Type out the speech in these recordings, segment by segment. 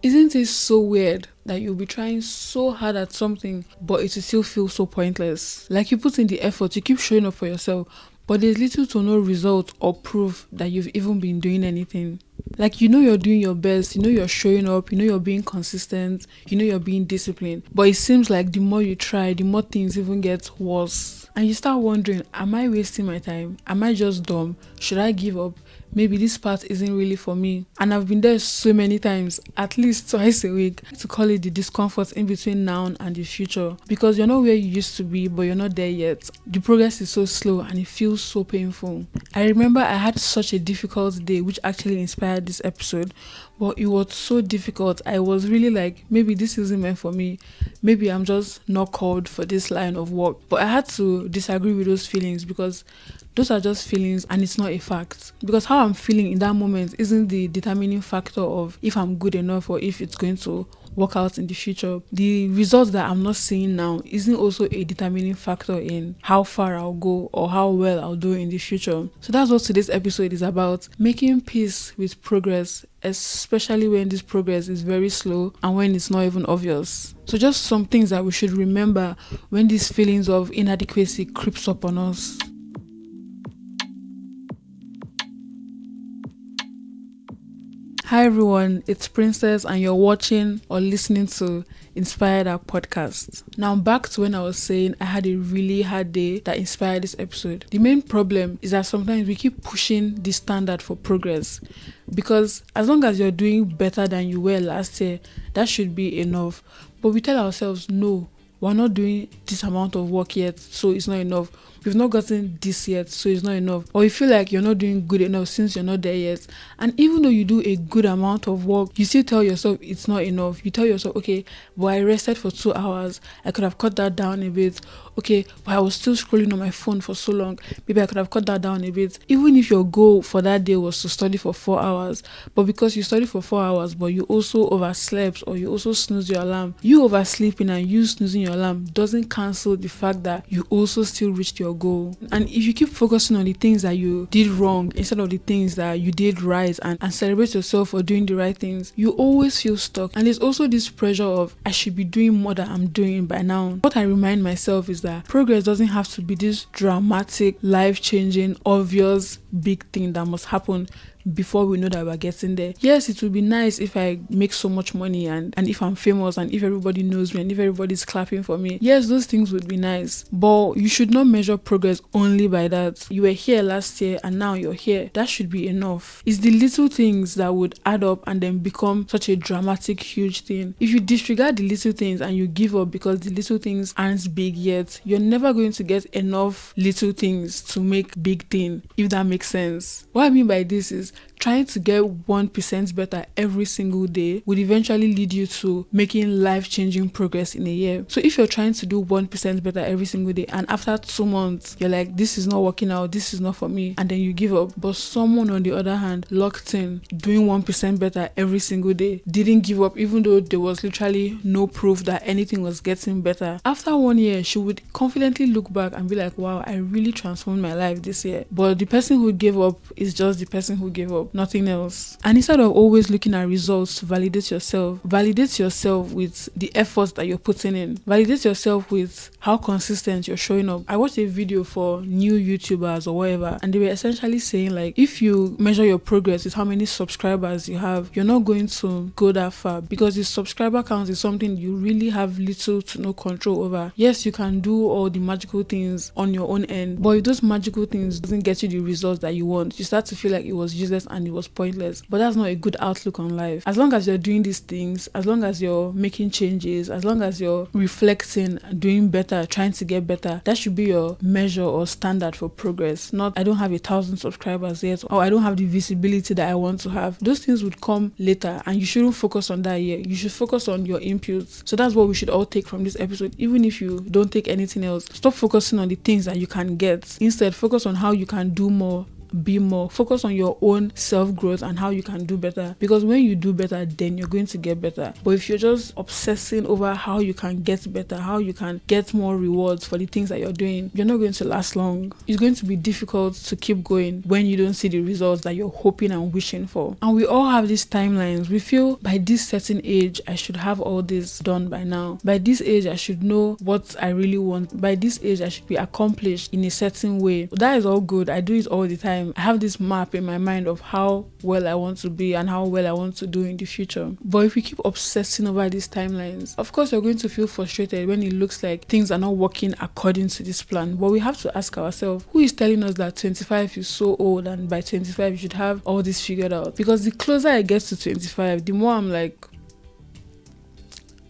Isn't it so weird that you'll be trying so hard at something, but it will still feel so pointless? Like you put in the effort, you keep showing up for yourself, but there's little to no result or proof that you've even been doing anything. Like you're doing your best, you're showing up, you're being consistent, you're being disciplined. But it seems like the more you try, the more things even get worse. And you start wondering, am I wasting my time? Am I just dumb? Should I give up? Maybe this part isn't really for me. And I've been there so many times, at least twice a week, to call it the discomfort in between now and the future. Because you're not where you used to be, but you're not there yet. The progress is so slow and it feels so painful. I remember I had such a difficult day, which actually inspired this episode. But it was so difficult. I was really like, maybe this isn't meant for me. Maybe I'm just not called for this line of work. But I had to disagree with those feelings because those are just feelings and it's not a fact. Because how I'm feeling in that moment isn't the determining factor of if I'm good enough or if it's going to work out in the future. The results that I'm not seeing now isn't also a determining factor in how far I'll go or how well I'll do in the future. So that's what today's episode is about: making peace with progress, especially when this progress is very slow and when it's not even obvious. So just some things that we should remember when these feelings of inadequacy creeps up on us. Hi everyone, it's Princess and you're watching or listening to Inspired Our podcast. Now back to when I was saying I had a really hard day that inspired this episode. The main problem is that sometimes we keep pushing the standard for progress, because as long as you're doing better than you were last year, that should be enough. But we tell ourselves, no, we're not doing this amount of work yet, so it's not enough. We've not gotten this yet, so it's not enough. Or you feel like you're not doing good enough since you're not there yet. And even though you do a good amount of work, you still tell yourself it's not enough. You tell yourself, okay, but I rested for 2 hours. I could have cut that down a bit. Okay, but I was still scrolling on my phone for so long. Maybe I could have cut that down a bit. Even if your goal for that day was to study for 4 hours, but because you studied for 4 hours, but you also overslept or you also snoozed your alarm, you oversleeping and you snoozing your alarm doesn't cancel the fact that you also still reached your goal. And if you keep focusing on the things that you did wrong instead of the things that you did right and celebrate yourself for doing the right things, you always feel stuck. And there's also this pressure of I should be doing more than I'm doing by now. What I remind myself is that progress doesn't have to be this dramatic, life-changing, obvious, big thing that must happen before we know that we're getting there. Yes, it would be nice if I make so much money and if I'm famous and if everybody knows me and if everybody's clapping for me. Yes, those things would be nice, but you should not measure progress only by that. You were here last year and now you're here. That should be enough. It's the little things that would add up and then become such a dramatic, huge thing. If you disregard the little things and you give up because the little things aren't big yet, you're never going to get enough little things to make big thing, if that makes sense. What I mean by this is trying to get 1% better every single day would eventually lead you to making life-changing progress in a year. So if you're trying to do 1% better every single day and after 2 months you're like, this is not working out, this is not for me, and then you give up, but someone on the other hand locked in doing 1% better every single day, didn't give up even though there was literally no proof that anything was getting better, after 1 year she would confidently look back and be like, wow, I really transformed my life this year. But the person who gave up is just the person who gave up, nothing else. And instead of always looking at results to validate yourself with the efforts that you're putting in. Validate yourself with how consistent you're showing up. I watched a video for new YouTubers or whatever, and they were essentially saying like, if you measure your progress with how many subscribers you have, you're not going to go that far, because the subscriber count is something you really have little to no control over. Yes, you can do all the magical things on your own end, but if those magical things doesn't get you the results that you want, you start to feel like it was useless and it was pointless. But that's not a good outlook on life. As long as you're doing these things, as long as you're making changes, as long as you're reflecting, doing better, trying to get better, that should be your measure or standard for progress. Not, I don't have 1,000 subscribers yet, or I don't have the visibility that I want to have. Those things would come later and you shouldn't focus on that yet. You should focus on your inputs. So that's what we should all take from this episode. Even if you don't take anything else, stop focusing on the things that you can get. Instead, focus on how you can do more be more. Focus on your own self-growth and how you can do better, because when you do better, then you're going to get better. But if you're just obsessing over how you can get better, how you can get more rewards for the things that you're doing, you're not going to last long. It's going to be difficult to keep going when you don't see the results that you're hoping and wishing for. And we all have these timelines. We feel by this certain age, I should have all this done by now. By this age, I should know what I really want. By this age, I should be accomplished in a certain way. That is all good. I do it all the time. I have this map in my mind of how well I want to be and how well I want to do in the future. But if we keep obsessing over these timelines, of course, you're going to feel frustrated when it looks like things are not working according to this plan. But we have to ask ourselves, who is telling us that 25 is so old and by 25 you should have all this figured out? Because the closer I get to 25, the more I'm like,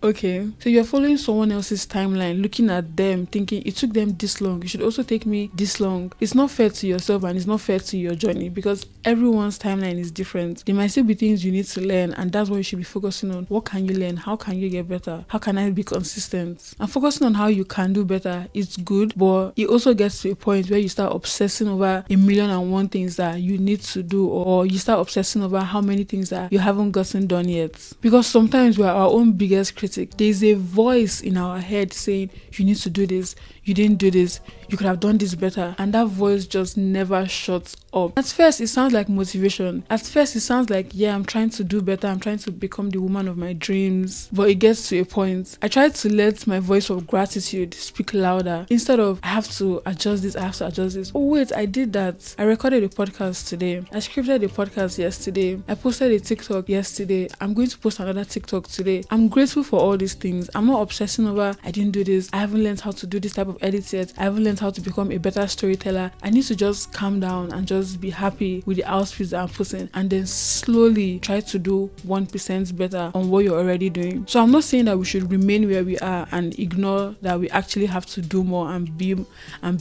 okay, so you're following someone else's timeline, looking at them, thinking it took them this long, it should also take me this long. It's not fair to yourself and it's not fair to your journey, because everyone's timeline is different. There might still be things you need to learn, and that's what you should be focusing on. What can you learn? How can you get better? How can I be consistent? And focusing on how you can do better is good, but it also gets to a point where you start obsessing over 1,000,001 things that you need to do, or you start obsessing over how many things that you haven't gotten done yet. Because sometimes we're our own biggest critic. There's a voice in our head saying, you need to do this, you didn't do this, you could have done this better, and that voice just never shuts up. At first, it sounds like motivation. At first, it sounds like, yeah, I'm trying to do better, I'm trying to become the woman of my dreams. But it gets to a point. I try to let my voice of gratitude speak louder, instead of, I have to adjust this, I have to adjust this. Oh wait, I did that. I recorded a podcast today. I scripted a podcast yesterday. I posted a TikTok yesterday. I'm going to post another TikTok today. I'm grateful for all these things. I'm not obsessing over, I didn't do this, I haven't learned how to do this type of edit yet, I haven't learned how to become a better storyteller. I need to just calm down and just be happy with the outputs that I'm putting, and then slowly try to do 1% better on what you're already doing. So I'm not saying that we should remain where we are and ignore that we actually have to do more and be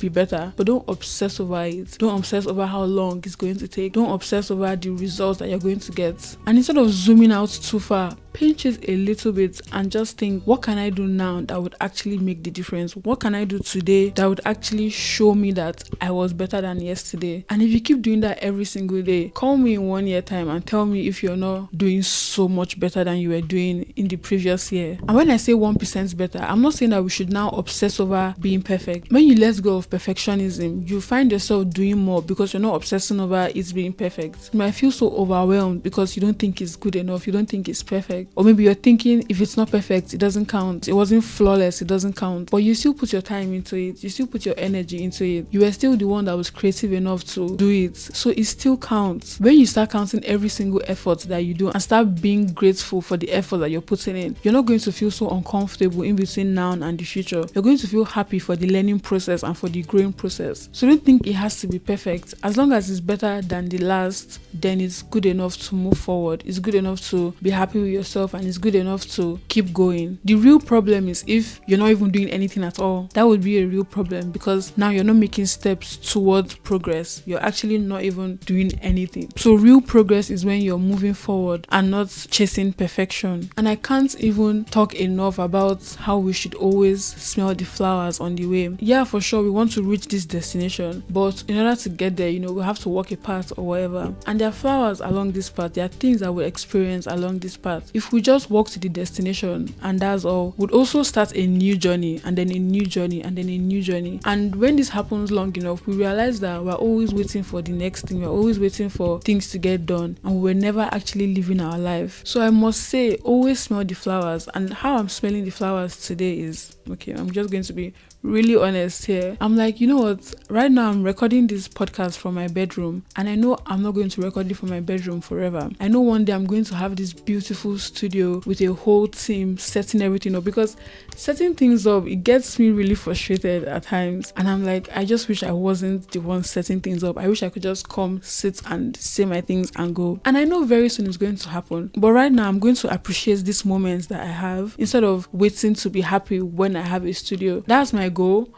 better, but don't obsess over it. Don't obsess over how long it's going to take. Don't obsess over the results that you're going to get. And instead of zooming out too far, pinch it a little bit and just think, what can I do now that would actually make the difference? What can I do today that would actually show me that I was better than yesterday? And if you keep doing that every single day, call me in 1 year time and tell me if you're not doing so much better than you were doing in the previous year. And when I say 1% better, I'm not saying that we should now obsess over being perfect. When you let go of perfectionism, you find yourself doing more because you're not obsessing over it being perfect. You might feel so overwhelmed because you don't think it's good enough, you don't think it's perfect. Or maybe you're thinking, if it's not perfect, it doesn't count. It wasn't flawless, it doesn't count. But you still put your time into it. You still put your energy into it. You were still the one that was creative enough to do it. So it still counts. When you start counting every single effort that you do and start being grateful for the effort that you're putting in, you're not going to feel so uncomfortable in between now and the future. You're going to feel happy for the learning process and for the growing process. So don't think it has to be perfect. As long as it's better than the last, then it's good enough to move forward. It's good enough to be happy with yourself, and it's good enough to keep going. The real problem is if you're not even doing anything at all. That would be a real problem, because now you're not making steps towards progress. You're actually not even doing anything. So real progress is when you're moving forward and not chasing perfection. And I can't even talk enough about how we should always smell the flowers on the way. Yeah, for sure, we want to reach this destination, but in order to get there, we have to walk a path or whatever. And there are flowers along this path. There are things that we'll experience along this path. If we just walk to the destination and that's all, we'd also start a new journey, and then a new journey, and then a new journey. And when this happens long enough, we realize that we're always waiting for the next thing. We're always waiting for things to get done, and we're never actually living our life. So I must say, always smell the flowers. And how I'm smelling the flowers today is, okay, I'm just going to be really honest here. I'm like, you know what, right now I'm recording this podcast from my bedroom, and I know I'm not going to record it from my bedroom forever. I know one day I'm going to have this beautiful studio with a whole team setting everything up, because setting things up, it gets me really frustrated at times, and I'm like, I just wish I wasn't the one setting things up. I wish I could just come, sit and say my things and go. And I know very soon it's going to happen, but right now I'm going to appreciate these moments that I have instead of waiting to be happy when I have a studio. That's my goal.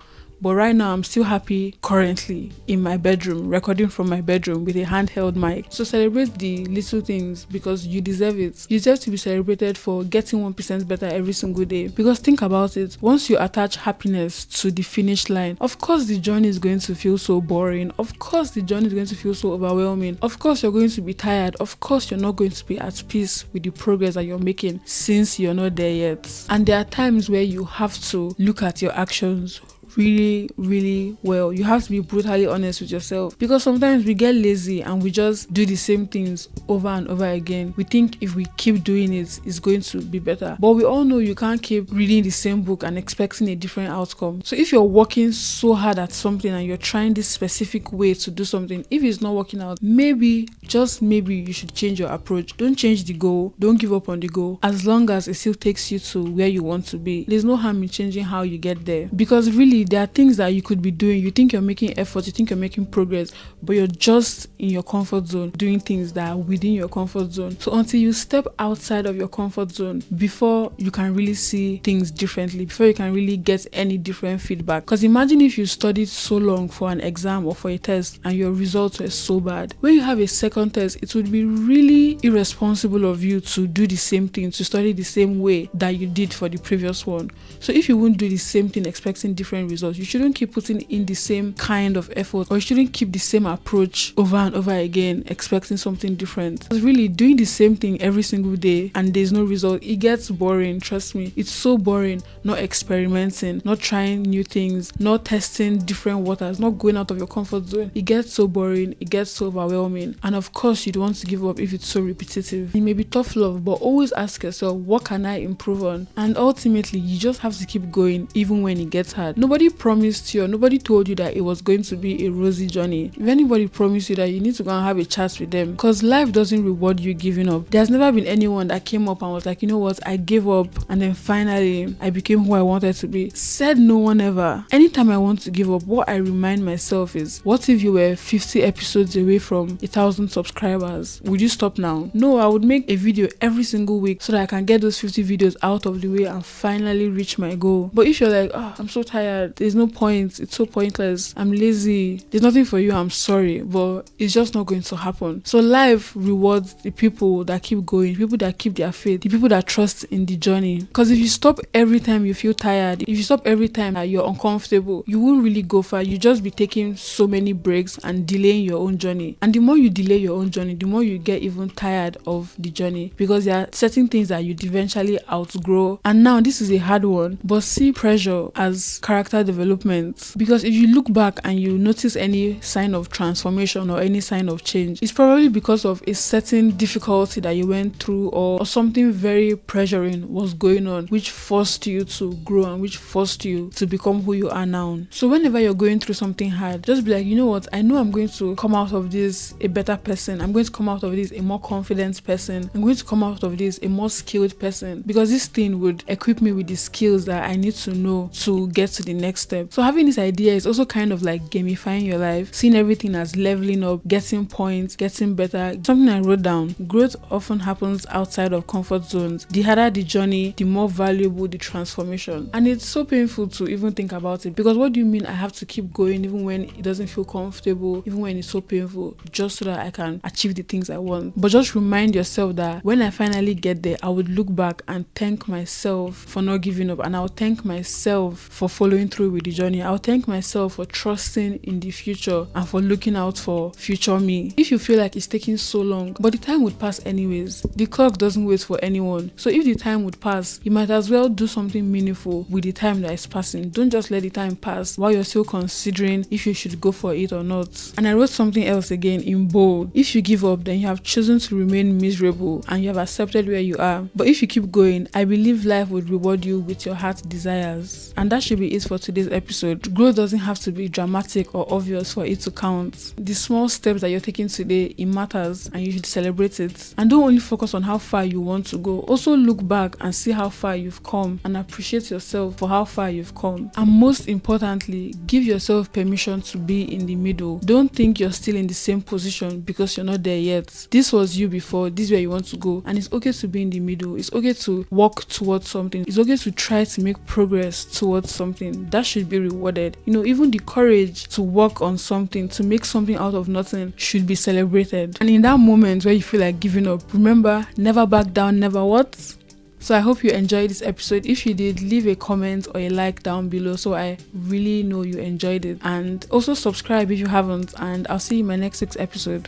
But right now, I'm still happy currently in my bedroom, recording from my bedroom with a handheld mic. So celebrate the little things because you deserve it. You deserve to be celebrated for getting 1% better every single day. Because think about it, once you attach happiness to the finish line, of course the journey is going to feel so boring. Of course the journey is going to feel so overwhelming. Of course you're going to be tired. Of course you're not going to be at peace with the progress that you're making since you're not there yet. And there are times where you have to look at your actions really well. You have to be brutally honest with yourself, because sometimes we get lazy and we just do the same things over and over again. We think if we keep doing it, it's going to be better, but we all know you can't keep reading the same book and expecting a different outcome. So if you're working so hard at something and you're trying this specific way to do something, if it's not working out, maybe, just maybe, you should change your approach. Don't change the goal, don't give up on the goal, as long as it still takes you to where you want to be. There's no harm in changing how you get there, because really there are things that you could be doing. You think you're making effort, you think you're making progress, but you're just in your comfort zone doing things that are within your comfort zone. So until you step outside of your comfort zone, before you can really see things differently, before you can really get any different feedback. Because imagine if you studied so long for an exam or for a test and your results were so bad. When you have a second test, it would be really irresponsible of you to do the same thing, to study the same way that you did for the previous one. So if you won't do the same thing expecting different results, you shouldn't keep putting in the same kind of effort, or you shouldn't keep the same approach over and over again expecting something different. Because really doing the same thing every single day and there's no result, it gets boring. Trust me, it's so boring. Not experimenting, not trying new things, not testing different waters, not going out of your comfort zone. It gets so boring, it gets so overwhelming, and of course you'd want to give up if it's so repetitive. It may be tough love, but always ask yourself, what can I improve on? And ultimately you just have to keep going even when it gets hard. Nobody promised you, or nobody told you that it was going to be a rosy journey. If anybody promised you that, you need to go and have a chat with them, because life doesn't reward you giving up. There's never been anyone that came up and was like, you know what, I gave up and then finally I became who I wanted to be. Said no one ever. Anytime I want to give up, what I remind myself is, what if you were 50 episodes away from 1,000 subscribers? Would you stop now? No, I would make a video every single week so that I can get those 50 videos out of the way and finally reach my goal. But if you're like, oh, I'm so tired, there's no point, it's so pointless, I'm lazy, there's nothing for you, I'm sorry, but it's just not going to happen. So life rewards the people that keep going, people that keep their faith, the people that trust in the journey. Because if you stop every time you feel tired, if you stop every time that you're uncomfortable, you won't really go far. You just be taking so many breaks and delaying your own journey. And the more you delay your own journey, the more you get even tired of the journey, because there are certain things that you'd eventually outgrow. And now this is a hard one, but see pressure as character development. Because if you look back and you notice any sign of transformation or any sign of change, it's probably because of a certain difficulty that you went through, or something very pressuring was going on, which forced you to grow and which forced you to become who you are now. So whenever you're going through something hard, just be like, you know what, I know I'm going to come out of this a better person. I'm going to come out of this a more confident person. I'm going to come out of this a more skilled person, because this thing would equip me with the skills that I need to know to get to the next step. So having this idea is also kind of like gamifying your life, seeing everything as leveling up, getting points, getting better. Something I wrote down: growth often happens outside of comfort zones. The harder the journey, the more valuable the transformation. And it's so painful to even think about it, because what do you mean I have to keep going even when it doesn't feel comfortable, even when it's so painful, just so that I can achieve the things I want? But just remind yourself that when I finally get there, I would look back and thank myself for not giving up, and I'll thank myself for following through with the journey. I'll thank myself for trusting in the future and for looking out for future me. If you feel like it's taking so long, but the time would pass anyways. The clock doesn't wait for anyone. So if the time would pass, you might as well do something meaningful with the time that is passing. Don't just let the time pass while you're still considering if you should go for it or not. And I wrote something else again in bold: if you give up, then you have chosen to remain miserable and you have accepted where you are. But if you keep going, I believe life would reward you with your heart desires. And that should be it for today's episode. Growth doesn't have to be dramatic or obvious for it to count. The small steps that you're taking today, it matters, and you should celebrate it. And don't only focus on how far you want to go. Also look back and see how far you've come and appreciate yourself for how far you've come. And most importantly, give yourself permission to be in the middle. Don't think you're still in the same position because you're not there yet. This was you before, this is where you want to go, and it's okay to be in the middle. It's okay to walk towards something. It's okay to try to make progress towards something. that should be rewarded. Even the courage to work on something, to make something out of nothing should be celebrated. And in that moment where you feel like giving up, remember, never back down, never what? So I hope you enjoyed this episode. If you did, leave a comment or a like down below so I really know you enjoyed it. And also subscribe if you haven't, and I'll see you in my next week's episode.